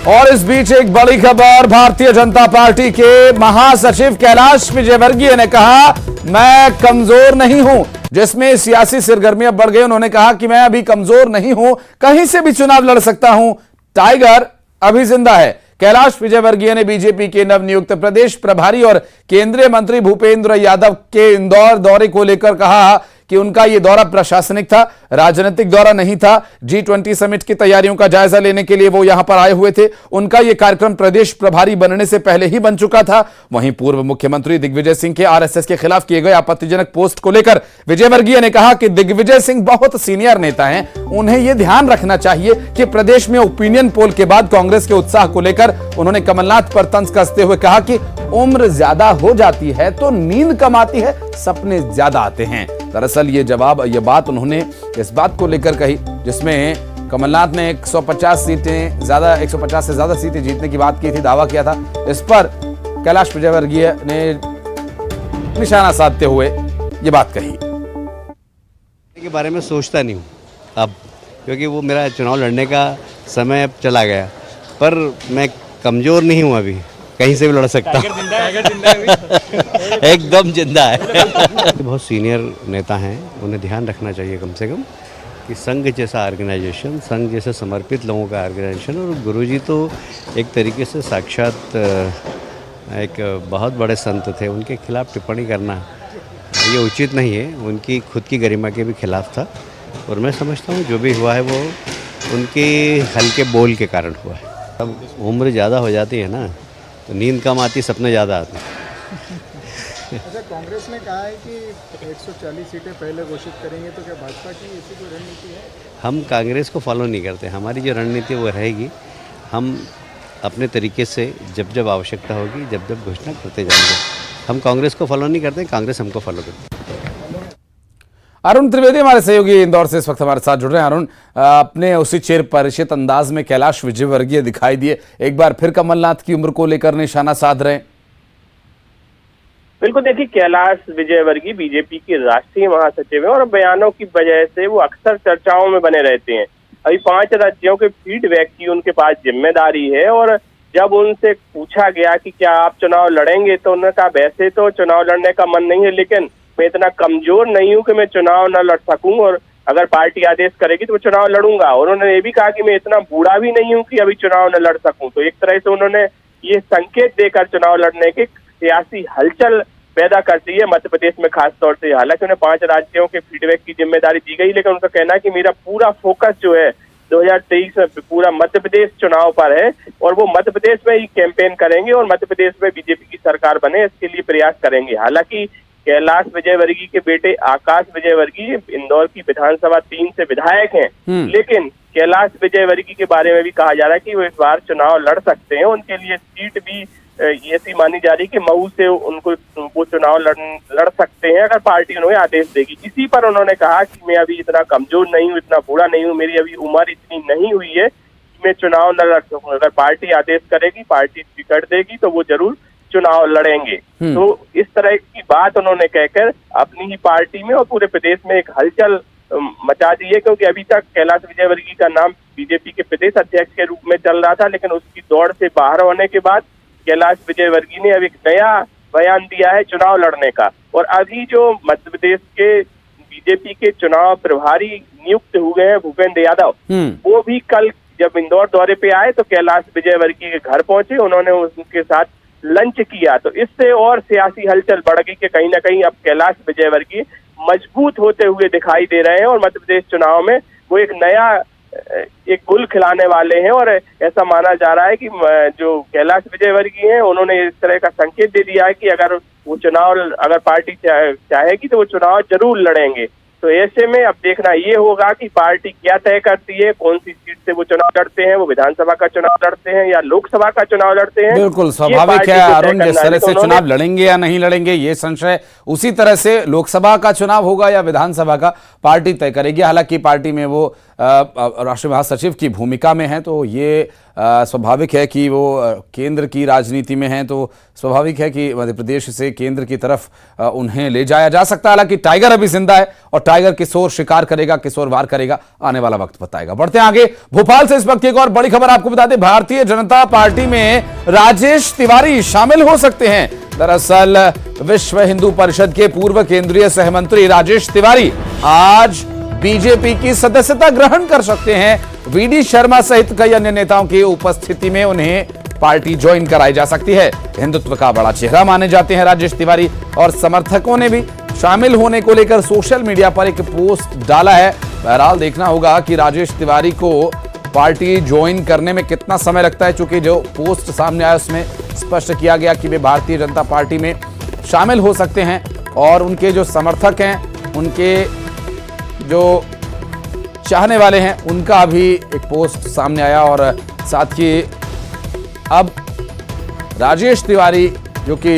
और इस बीच एक बड़ी खबर, भारतीय जनता पार्टी के महासचिव कैलाश विजयवर्गीय ने कहा मैं कमजोर नहीं हूं, जिसमें सियासी सरगर्मियां बढ़ गई। उन्होंने कहा कि मैं अभी कमजोर नहीं हूं, कहीं से भी चुनाव लड़ सकता हूं, टाइगर अभी जिंदा है। कैलाश विजयवर्गीय ने बीजेपी के नवनियुक्त प्रदेश प्रभारी और केंद्रीय मंत्री भूपेंद्र यादव के इंदौर दौरे को लेकर कहा कि उनका यह दौरा प्रशासनिक था, राजनीतिक दौरा नहीं था। G20 समिट की तैयारियों का जायजा लेने के लिए वो यहां पर आए हुए थे। उनका यह कार्यक्रम प्रदेश प्रभारी बनने से पहले ही बन चुका था। वहीं पूर्व मुख्यमंत्री दिग्विजय सिंह के आरएसएस के खिलाफ किए गए आपत्तिजनक पोस्ट को लेकर विजयवर्गीय ने कहा कि दिग्विजय सिंह बहुत सीनियर नेता हैं, उन्हें यह ध्यान रखना चाहिए कि प्रदेश में ओपिनियन पोल के बाद कांग्रेस के उत्साह को लेकर उन्होंने कमलनाथ पर तंज कसते हुए कहा कि उम्र ज्यादा हो जाती है तो नींद कम आती है, सपने ज्यादा आते हैं। दरअसल ये बात उन्होंने इस बात को लेकर कही जिसमें कमलनाथ ने 150 से ज्यादा सीटें जीतने की बात की थी, दावा किया था। इस पर कैलाश विजयवर्गीय ने निशाना साधते हुए ये बात कही। के बारे में सोचता नहीं हूँ अब, क्योंकि वो मेरा चुनाव लड़ने का समय अब चला गया, पर मैं कमजोर नहीं हूँ, अभी कहीं से भी लड़ सकता हूँ। एकदम जिंदा है। बहुत सीनियर नेता हैं, उन्हें ध्यान रखना चाहिए कम से कम कि संघ जैसा ऑर्गेनाइजेशन, संघ जैसे समर्पित लोगों का ऑर्गेनाइजेशन, और गुरुजी तो एक तरीके से साक्षात एक बहुत बड़े संत थे, उनके खिलाफ टिप्पणी करना ये उचित नहीं है। उनकी खुद की गरिमा के भी खिलाफ था, और मैं समझता हूँ जो भी हुआ है वो उनके हल्के बोल के कारण हुआ है। अब उम्र ज़्यादा हो जाती है ना, तो नींद कम आती, सपने ज़्यादा आते हैं। अच्छा, कांग्रेस ने कहा है कि 140 सीटें पहले घोषित करेंगे, तो क्या भाजपा की ऐसी कोई रणनीति है? हम कांग्रेस को फॉलो नहीं करते, हमारी जो रणनीति वो रहेगी। हम अपने तरीके से जब जब आवश्यकता होगी, जब जब घोषणा करते जाएंगे। हम कांग्रेस को फॉलो नहीं करते, कांग्रेस हमको फॉलो करती है। अरुण त्रिवेदी हमारे सहयोगी इंदौर से इस वक्त हमारे साथ जुड़ रहे हैं। अरुण, अपने उसी चिर परिचित अंदाज में कैलाश विजयवर्गीय दिखाई दिए, एक बार फिर कमलनाथ की उम्र को लेकर निशाना साध रहे हैं। बिल्कुल, देखिए कैलाश विजयवर्गीय बीजेपी के राष्ट्रीय महासचिव हैं और बयानों की वजह से वो अक्सर चर्चाओं में बने रहते हैं। अभी 5 राज्यों के फीडबैक की उनके पास जिम्मेदारी है, और जब उनसे पूछा गया कि क्या आप चुनाव लड़ेंगे, तो उन्होंने कहा वैसे तो चुनाव लड़ने का मन नहीं है, लेकिन मैं इतना कमजोर नहीं हूं कि मैं चुनाव न लड़ सकूं, और अगर पार्टी आदेश करेगी तो मैं चुनाव लड़ूंगा। उन्होंने ये भी कहा कि मैं इतना बूढ़ा भी नहीं हूं कि अभी चुनाव न लड़ सकूं। तो एक तरह से उन्होंने ये संकेत देकर चुनाव लड़ने की सियासी हलचल पैदा कर दी है मध्य प्रदेश में खास तौर से। हालांकि उन्हें 5 राज्यों के फीडबैक की जिम्मेदारी दी गई, लेकिन उनका कहना है कि मेरा पूरा फोकस जो है 2023 में पूरा मध्य प्रदेश चुनाव पर है, और वो मध्य प्रदेश में ही कैंपेन करेंगे और मध्य प्रदेश में बीजेपी की सरकार बने, इसके लिए प्रयास करेंगे। हालांकि कैलाश विजयवर्गीय के बेटे आकाश विजयवर्गीय इंदौर की विधानसभा 3 से विधायक हैं, लेकिन कैलाश विजयवर्गीय के बारे में भी कहा जा रहा है कि वो इस बार चुनाव लड़ सकते हैं। उनके लिए सीट भी ऐसी मानी जा रही है कि मऊ से उनको वो चुनाव लड़ सकते हैं अगर पार्टी उन्हें आदेश देगी। इसी पर उन्होंने कहा कि मैं अभी इतना कमजोर नहीं हूँ, इतना बूढ़ा नहीं हूँ, मेरी अभी उम्र इतनी नहीं हुई है कि मैं चुनाव न लड़ सकूँ। अगर पार्टी आदेश करेगी, पार्टी टिकट देगी, तो वो जरूर चुनाव लड़ेंगे। तो इस तरह की बात उन्होंने कहकर अपनी ही पार्टी में और पूरे प्रदेश में एक हलचल मचा दी है, क्योंकि अभी तक कैलाश विजयवर्गीय का नाम बीजेपी के प्रदेश अध्यक्ष के रूप में चल रहा था, लेकिन उसकी दौड़ से बाहर होने के बाद कैलाश विजयवर्गीय ने अब एक नया बयान दिया है चुनाव लड़ने का। और अभी जो मध्य प्रदेश के बीजेपी के चुनाव प्रभारी नियुक्त हुए हैं भूपेंद्र यादव, वो भी कल जब इंदौर दौरे पे आए तो कैलाश विजयवर्गीय के घर पहुंचे, उन्होंने उनके साथ लंच किया। तो इससे और सियासी हलचल बढ़ गई कि कहीं ना कहीं अब कैलाश विजयवर्गीय मजबूत होते हुए दिखाई दे रहे हैं, और मध्य प्रदेश चुनाव में वो एक नया एक गुल खिलाने वाले हैं। और ऐसा माना जा रहा है कि जो कैलाश विजयवर्गीय हैं, उन्होंने इस तरह का संकेत दे दिया है कि अगर वो चुनाव, अगर पार्टी चाहेगी तो वो चुनाव जरूर लड़ेंगे। तो ऐसे में अब देखना ये होगा कि पार्टी क्या तय करती है, कौन सी सीट से वो चुनाव लड़ते हैं, वो विधानसभा का चुनाव लड़ते हैं या लोकसभा का चुनाव लड़ते हैं। बिल्कुल स्वाभाविक है अरुण, जिस तरह से चुनाव लड़ेंगे या नहीं लड़ेंगे ये संशय, उसी तरह से लोकसभा का चुनाव होगा या विधानसभा का पार्टी तय करेगी। हालांकि पार्टी में वो राष्ट्रीय महासचिव की भूमिका में है, तो ये स्वाभाविक है कि वो केंद्र की राजनीति में हैं, तो स्वाभाविक है कि मध्य प्रदेश से केंद्र की तरफ उन्हें ले जाया जा सकता है। हालांकि टाइगर अभी जिंदा है और टाइगर किशोर शिकार करेगा, किशोर वार करेगा, आने वाला वक्त बताएगा। बढ़ते हैं आगे। भोपाल से इस वक्त की एक और बड़ी खबर आपको बता दें, भारतीय जनता पार्टी में राजेश तिवारी शामिल हो सकते हैं। दरअसल विश्व हिंदू परिषद के पूर्व केंद्रीय सहमंत्री राजेश तिवारी आज बीजेपी की सदस्यता ग्रहण कर सकते हैं। वीडी शर्मा सहित कई अन्य नेताओं की उपस्थिति में उन्हें पार्टी ज्वाइन कराई जा सकती है। हिंदुत्व का बड़ा चेहरा माने जाते हैं राजेश तिवारी, और समर्थकों ने भी शामिल होने को लेकर सोशल मीडिया पर एक पोस्ट डाला है। बहरहाल देखना होगा कि राजेश तिवारी को पार्टी ज्वाइन करने में कितना समय लगता है, चूंकि जो पोस्ट सामने आया उसमें स्पष्ट किया गया कि वे भारतीय जनता पार्टी में शामिल हो सकते हैं, और उनके जो समर्थक हैं, उनके जो चाहने वाले हैं, उनका भी एक पोस्ट सामने आया। और साथ ही अब राजेश तिवारी, जो कि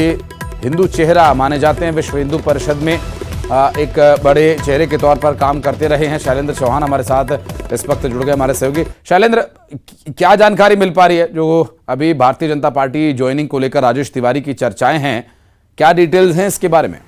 हिंदू चेहरा माने जाते हैं, विश्व हिंदू परिषद में एक बड़े चेहरे के तौर पर काम करते रहे हैं। शैलेंद्र चौहान हमारे साथ इस वक्त जुड़ गए, हमारे सहयोगी। शैलेंद्र, क्या जानकारी मिल पा रही है? जो अभी भारतीय जनता पार्टी ज्वाइनिंग को लेकर राजेश तिवारी की चर्चाएं हैं, क्या डिटेल्स हैं इसके बारे में?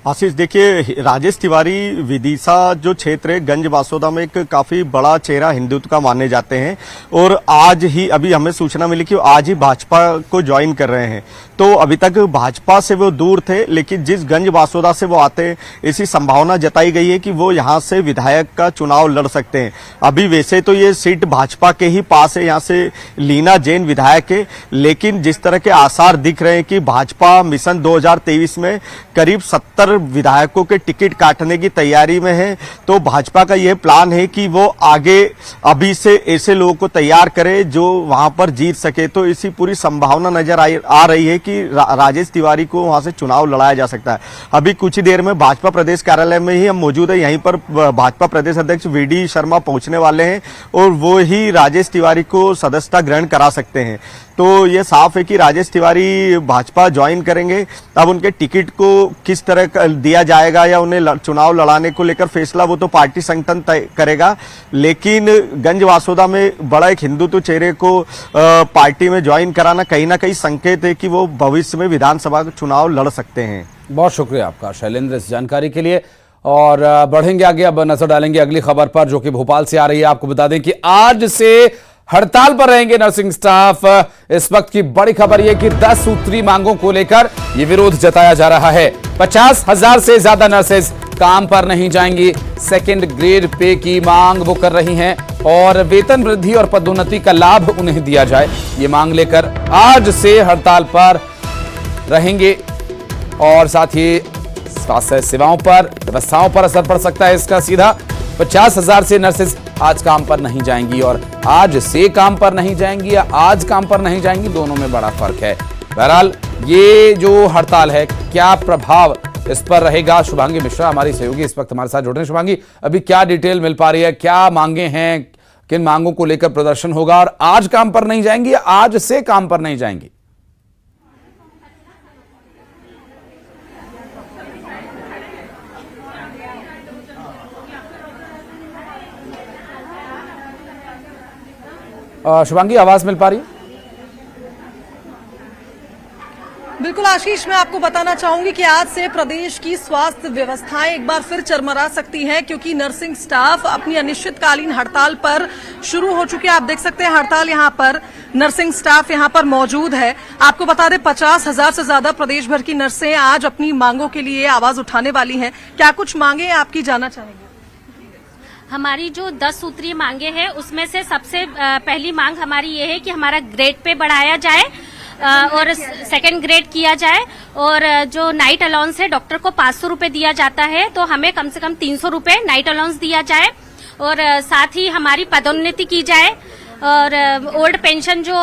आशीष, देखिए, राजेश तिवारी विदिशा जो क्षेत्र है गंज बासोदा में एक काफी बड़ा चेहरा हिंदुत्व का माने जाते हैं, और आज ही अभी हमें सूचना मिली कि आज ही भाजपा को ज्वाइन कर रहे हैं। तो अभी तक भाजपा से वो दूर थे, लेकिन जिस गंज बासोदा से वो आते हैं, ऐसी संभावना जताई गई है कि वो यहां से विधायक का चुनाव लड़ सकते हैं। अभी वैसे तो ये सीट भाजपा के ही पास है, यहां से लीना जैन विधायक है, लेकिन जिस तरह के आसार दिख रहे हैं कि भाजपा मिशन 2023 में करीब 70 विधायकों के टिकट काटने की तैयारी में है, तो भाजपा का यह प्लान है कि वो आगे अभी से ऐसे लोगों को तैयार करे जो वहां पर जीत सके। तो इसी पूरी संभावना नजर आ रही है कि राजेश तिवारी को वहां से चुनाव लड़ाया जा सकता है। अभी कुछ ही देर में भाजपा प्रदेश कार्यालय में ही हम मौजूद है, यहीं पर भाजपा प्रदेश अध्यक्ष वीडी शर्मा पहुंचने वाले हैं, और वो ही राजेश तिवारी को सदस्यता ग्रहण करा सकते हैं। तो ये साफ है कि राजेश तिवारी भाजपा ज्वाइन करेंगे। अब उनके टिकट को किस तरह दिया जाएगा या उन्हें चुनाव लड़ाने को लेकर फैसला वो तो पार्टी संगठन तय करेगा, लेकिन गंज वासोदा में बड़ा एक हिंदुत्व चेहरे को पार्टी में ज्वाइन कराना कहीं ना कहीं संकेत है कि वो भविष्य में विधानसभा चुनाव लड़ सकते हैं। बहुत शुक्रिया आपका शैलेंद्र इस जानकारी के लिए। और बढ़ेंगे आगे, अब नजर डालेंगे अगली खबर पर, जो कि भोपाल से आ रही है। आपको बता दें कि आज से हड़ताल पर रहेंगे नर्सिंग स्टाफ। इस वक्त की बड़ी खबर यह कि 10 सूत्री मांगों को लेकर यह विरोध जताया जा रहा है। 50,000 से ज्यादा नर्सेज काम पर नहीं जाएंगी। सेकंड ग्रेड पे की मांग वो कर रही हैं, और वेतन वृद्धि और पदोन्नति का लाभ उन्हें दिया जाए, ये मांग लेकर आज से हड़ताल पर रहेंगे। और साथ ही स्वास्थ्य सेवाओं पर, व्यवस्थाओं पर असर पड़ सकता है इसका सीधा। 50,000 से नर्सेज आज काम पर नहीं जाएंगी, और आज से काम पर नहीं जाएंगी या आज काम पर नहीं जाएंगी, दोनों में बड़ा फर्क है। बहरहाल ये जो हड़ताल है, क्या प्रभाव इस पर रहेगा? शुभांगी मिश्रा हमारी सहयोगी इस वक्त हमारे साथ जुड़ रहे हैं। शुभांगी, अभी क्या डिटेल मिल पा रही है? क्या मांगे हैं, किन मांगों को लेकर प्रदर्शन होगा, और आज काम पर नहीं जाएंगी या आज से काम पर नहीं जाएंगी? शुभांगी, आवाज मिल पा रही है? बिल्कुल आशीष, मैं आपको बताना चाहूंगी कि आज से प्रदेश की स्वास्थ्य व्यवस्थाएं एक बार फिर चरमरा सकती हैं, क्योंकि नर्सिंग स्टाफ अपनी अनिश्चितकालीन हड़ताल पर शुरू हो चुके हैं। आप देख सकते हैं हड़ताल यहां पर, नर्सिंग स्टाफ यहां पर मौजूद है। आपको बता दें 50,000 से ज्यादा प्रदेश भर की नर्सें आज अपनी मांगों के लिए आवाज उठाने वाली हैं। क्या कुछ मांगे आपकी जानना चाहेंगे? हमारी जो 10 सूत्रीय मांगे हैं, उसमें से सबसे पहली मांग हमारी ये है कि हमारा ग्रेड पे बढ़ाया जाए और सेकंड ग्रेड किया जाए, और जो नाइट अलाउंस है डॉक्टर को 500 रुपए दिया जाता है, तो हमें कम से कम 300 रुपए नाइट अलाउंस दिया जाए, और साथ ही हमारी पदोन्नति की जाए, और ओल्ड पेंशन जो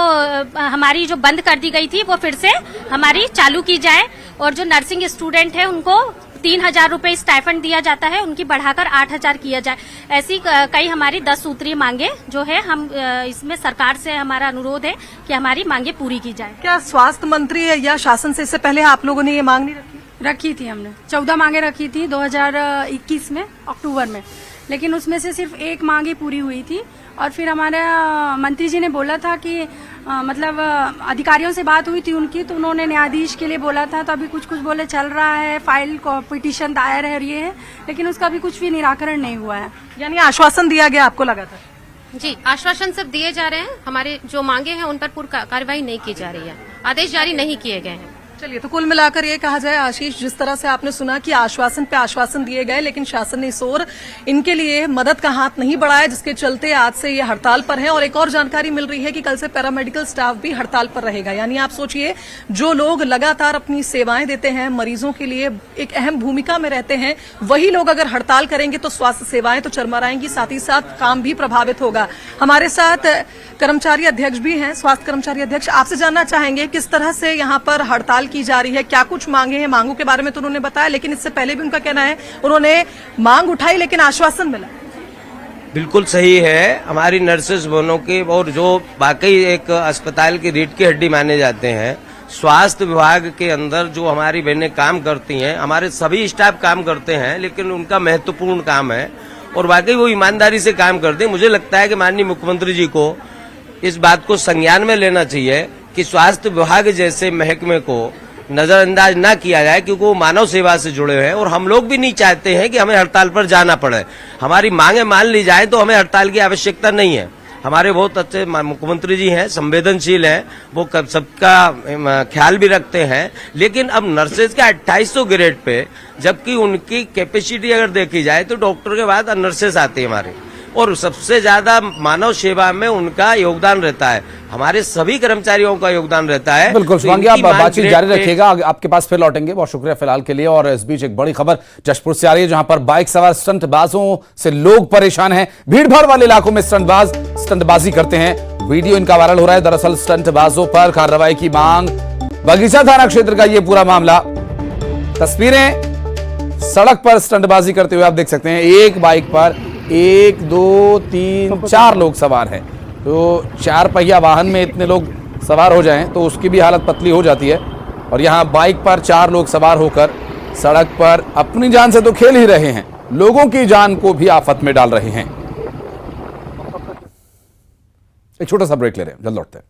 हमारी जो बंद कर दी गई थी वो फिर से हमारी चालू की जाए, और जो नर्सिंग स्टूडेंट है उनको 3,000 रुपए स्टाइफंड दिया जाता है, उनकी बढ़ाकर 8,000 किया जाए। ऐसी कई हमारी 10 सूत्रीय मांगे जो है, हम इसमें सरकार से हमारा अनुरोध है कि हमारी मांगे पूरी की जाए। क्या स्वास्थ्य मंत्री या शासन से इससे पहले आप लोगों ने ये मांग नहीं रखी? रखी थी हमने, 14 मांगे रखी थी 2021 में अक्टूबर में, लेकिन उसमें से सिर्फ एक मांग ही पूरी हुई थी। और फिर हमारा मंत्री जी ने बोला था कि मतलब अधिकारियों से बात हुई थी उनकी, तो उन्होंने न्यायाधीश के लिए बोला था। तो अभी कुछ बोले चल रहा है, फाइल पिटीशन दायर है और ये है, लेकिन उसका अभी कुछ भी निराकरण नहीं हुआ है। यानी आश्वासन दिया गया आपको लगातार? जी, आश्वासन सब दिए जा रहे हैं, हमारे जो मांगे हैं उन पर पूरी कार्रवाई नहीं की जा रही है, आदेश जारी नहीं किए गए हैं। चलिए, तो कुल मिलाकर ये कहा जाए आशीष, जिस तरह से आपने सुना कि आश्वासन पे आश्वासन दिए गए, लेकिन शासन ने इस ओर इनके लिए मदद का हाथ नहीं बढ़ाया, जिसके चलते आज से ये हड़ताल पर है। और एक और जानकारी मिल रही है कि कल से पैरामेडिकल स्टाफ भी हड़ताल पर रहेगा। यानी आप सोचिए, जो लोग लगातार अपनी सेवाएं देते हैं, मरीजों के लिए एक अहम भूमिका में रहते हैं, वही लोग अगर हड़ताल करेंगे तो स्वास्थ्य सेवाएं तो चरमराएंगी, साथ ही साथ काम भी प्रभावित होगा। हमारे साथ कर्मचारी अध्यक्ष भी हैं, स्वास्थ्य कर्मचारी अध्यक्ष, आपसे जानना चाहेंगे किस तरह से यहाँ पर हड़ताल की जा रही है, क्या कुछ मांगे हैं? मांगों के बारे में तो उन्होंने बताया, लेकिन इससे पहले भी उनका कहना है उन्होंने मांग उठाई लेकिन आश्वासन मिला। बिल्कुल सही है, हमारी नर्सेस बहनों के और जो वाकई एक अस्पताल की रीढ़ की हड्डी माने जाते हैं, स्वास्थ्य विभाग के अंदर जो हमारी बहनें काम करती हैं, हमारे सभी स्टाफ काम करते हैं, लेकिन उनका महत्वपूर्ण काम है और वाकई वो ईमानदारी से काम करते हैं। मुझे लगता है कि माननीय मुख्यमंत्री जी को इस बात को संज्ञान में लेना चाहिए कि स्वास्थ्य विभाग जैसे महकमे को नजरअंदाज ना किया जाए, क्योंकि वो मानव सेवा से जुड़े हुए हैं और हम लोग भी नहीं चाहते हैं कि हमें हड़ताल पर जाना पड़े। हमारी मांगे मान ली जाए तो हमें हड़ताल की आवश्यकता नहीं है। हमारे बहुत अच्छे मुख्यमंत्री जी हैं, संवेदनशील हैं, वो सबका ख्याल भी रखते हैं। लेकिन अब नर्सेज का 2800 ग्रेड पे, जबकि उनकी कैपेसिटी अगर देखी जाए तो डॉक्टर के बाद नर्सेज आती है हमारे, और सबसे ज्यादा मानव सेवा में उनका योगदान रहता है, हमारे सभी कर्मचारियों का योगदान रहता है। बिल्कुल शिवांगी, आप बातचीत जारी रखिएगा, आपके पास फिर लौटेंगे। बहुत शुक्रिया फिलहाल के लिए। और इस बीच एक बड़ी खबर जशपुर से आ रही है, जहां पर बाइक सवार स्टंटबाजों से लोग परेशान हैं। भीड़भाड़ वाले इलाकों में स्टंटबाजी करते हैं, वीडियो इनका वायरल हो रहा है। दरअसल स्टंटबाजों पर कार्रवाई की मांग, बगीचा थाना क्षेत्र का ये पूरा मामला। तस्वीरें सड़क पर स्टंटबाजी करते हुए आप देख सकते हैं। एक बाइक पर 1 2 3 4 लोग सवार हैं, तो 4 पहिया वाहन में इतने लोग सवार हो जाएं तो उसकी भी हालत पतली हो जाती है। और यहाँ बाइक पर 4 लोग सवार होकर सड़क पर अपनी जान से तो खेल ही रहे हैं, लोगों की जान को भी आफत में डाल रहे हैं। एक छोटा सा ब्रेक ले रहे हैं, जल्द लौटते हैं।